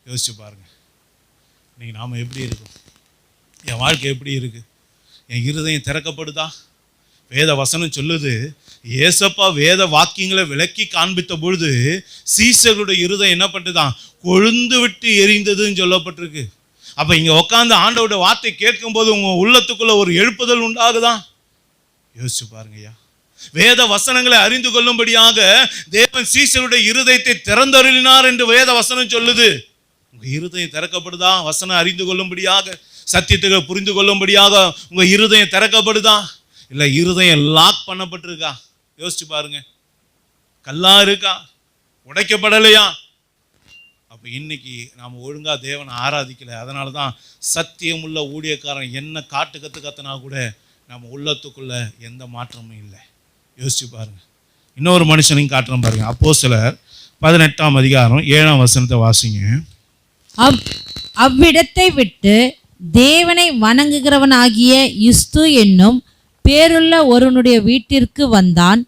யோசிச்சு பாருங்க, இன்னைக்கு நாம் எப்படி இருக்கோம்? என் வாழ்க்கை எப்படி இருக்கு? என் இருதயம் திறக்கப்படுதா? வேத வசனம் சொல்லுது, ஏசப்பா வேத வாக்கியங்களை விளக்கி காண்பித்த பொழுது சீசர்களுடைய இருதயம் என்ன பண்ணுதான்? கொழுந்து விட்டு எரிந்ததுன்னு சொல்லப்பட்டிருக்கு. அப்ப இங்க உட்காந்து ஆண்டவரோட வார்த்தை கேட்கும் போது உங்க உள்ளத்துக்குள்ள ஒரு எழுப்புதல் உண்டாகுதான்? யோசிச்சு பாருங்க ஐயா. வேத வசனங்களை அறிந்து கொள்ளும்படியாக தேவன் சீசருடைய இருதயத்தை திறந்தருளினார் என்று வேத வசனம் சொல்லுது. உங்க இருதயம் திறக்கப்படுதா? வசனம் அறிந்து கொள்ளும்படியாக, சத்தியத்தை புரிந்து கொள்ளும்படியாக உங்க இருதயம் திறக்கப்படுதா? இல்லை இருதயம் லாக் பண்ணப்பட்டிருக்கா? யோசிச்சு பாருங்க. கல்லா இருக்கா? உடைக்கப்படலையா? அப்போ இன்னைக்கு நாம் ஒழுங்கா தேவனை ஆராதிக்கலை. அதனால தான் சத்தியமுள்ள ஊழியக்காரன் என்ன காட்டு கற்றுனா கூட நம்ம உள்ளத்துக்குள்ள எந்த மாற்றமும் இல்லை. யோசிச்சு பாருங்க. இன்னொரு மனுஷனையும் காட்டுறோம் பாருங்க. அப்போஸ்தலர் 18ஆம் அதிகாரம் 7ஆம் வசனத்தை வாசிங்க. அவ்விடத்தை விட்டு தேவனை வணங்குகிறவனாகிய யுஸ்து என்னும் பேருள்ள ஒருவனுடைய வீட்டிற்கு வந்தான்.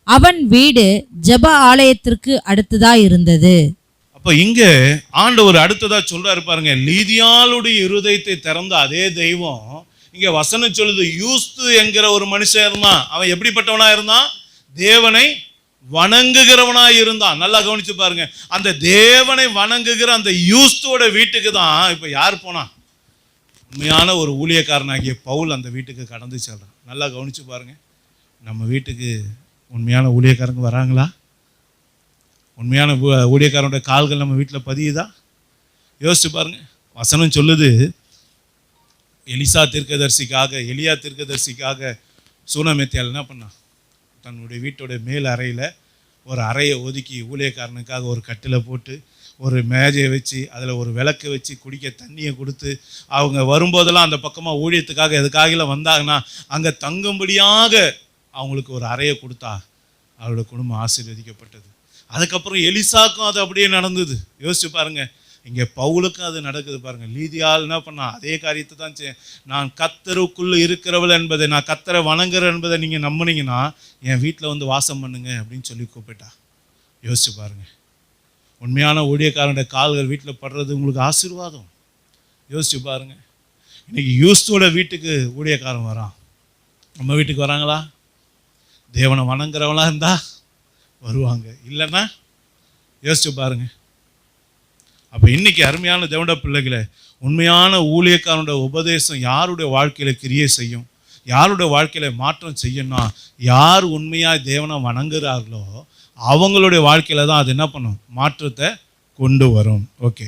அவன் வீடு ஜெப ஆலயத்திற்கு அடுத்ததா இருந்தது. அப்ப இங்க ஆண்டவர் அடுத்ததா சொல்றாரு பாருங்க. லீதியாளுடைய இருதயத்தை திறந்த அதே தெய்வம் இங்க வசனம் சொல்லுது, யூஸ்து என்கிற ஒரு மனுஷன் இருந்தான். அவன் எப்படிப்பட்டவனா இருந்தான்? தேவனை வணங்குகிறவனா இருந்தான். நல்லா கவனிச்சு பாருங்க. அந்த தேவனை வணங்குகிற அந்த யூஸ்துவோட வீட்டுக்கு தான் இப்ப யார் போனா? உண்மையான ஒரு ஊழியக்காரனாகிய பவுல் அந்த வீட்டுக்கு கடந்து செல்றான். நல்லா கவனிச்சு பாருங்க. நம்ம வீட்டுக்கு உண்மையான ஊழியக்காரங்க வராங்களா? உண்மையான ஊழியக்காரனுடைய கால்கள் நம்ம வீட்டில் பதியுதா? யோசிச்சு பாருங்க. வசனம் சொல்லுது, எலியா தீர்க்கதரிசிக்காக சூனமேத்தியால் என்ன பண்ணான்? தன்னுடைய வீட்டோட மேல் அறையில் ஒரு அறையை ஒதுக்கி ஊழியக்காரனுக்காக ஒரு கட்டிலை போட்டு ஒரு மேஜையை வச்சு அதில் ஒரு விளக்கு வச்சு குடிக்க தண்ணியை கொடுத்து அவங்க வரும்போதெல்லாம் அந்த பக்கமாக ஊழியத்துக்காக எதுக்காக வந்தாங்கன்னா அங்கே தங்கும்படியாக அவங்களுக்கு ஒரு அறையை கொடுத்தா அவரோட குடும்பம் ஆசீர்வதிக்கப்பட்டது. அதுக்கப்புறம் எலிசாக்கும் அது அப்படியே நடந்தது. யோசிச்சு பாருங்க. இங்கே பவுலுக்கும் அது நடக்குது பாருங்க. லீதியால் என்ன பண்ணா? அதே காரியத்தை தான் நான் கர்த்தருக்குள்ள இருக்கிறவள் என்பதை, நான் கர்த்தரை வணங்குற என்பதை நீங்கள் நம்பினீங்கன்னா என் வீட்டில் வந்து வாசம் பண்ணுங்க அப்படின்னு சொல்லி கூப்பிட்டா. யோசிச்சு பாருங்க. உண்மையான ஊழியக்காரனுடைய கால்கள் வீட்டில் படுறது உங்களுக்கு ஆசீர்வாதம். யோசிச்சு பாருங்க. இன்னைக்கு யூஸ்தோட வீட்டுக்கு ஊழியக்காரன் வரான். நம்ம வீட்டுக்கு வராங்களா? தேவனை வணங்குறவங்களா இருந்தா வருவாங்க, இல்லைன்னா யோசிச்சு பாருங்க. அப்போ இன்னைக்கு அருமையான தேவனுடைய பிள்ளைகளை, உண்மையான ஊழியக்காரனுடைய உபதேசம் யாருடைய வாழ்க்கையில கிரியை செய்யும், யாருடைய வாழ்க்கையில மாற்றம் செய்யணும்னா யார் உண்மையாக தேவனை வணங்குறார்களோ அவங்களுடைய வாழ்க்கையில தான் அது என்ன பண்ணும்? மாற்றத்தை கொண்டு வரும். ஓகே.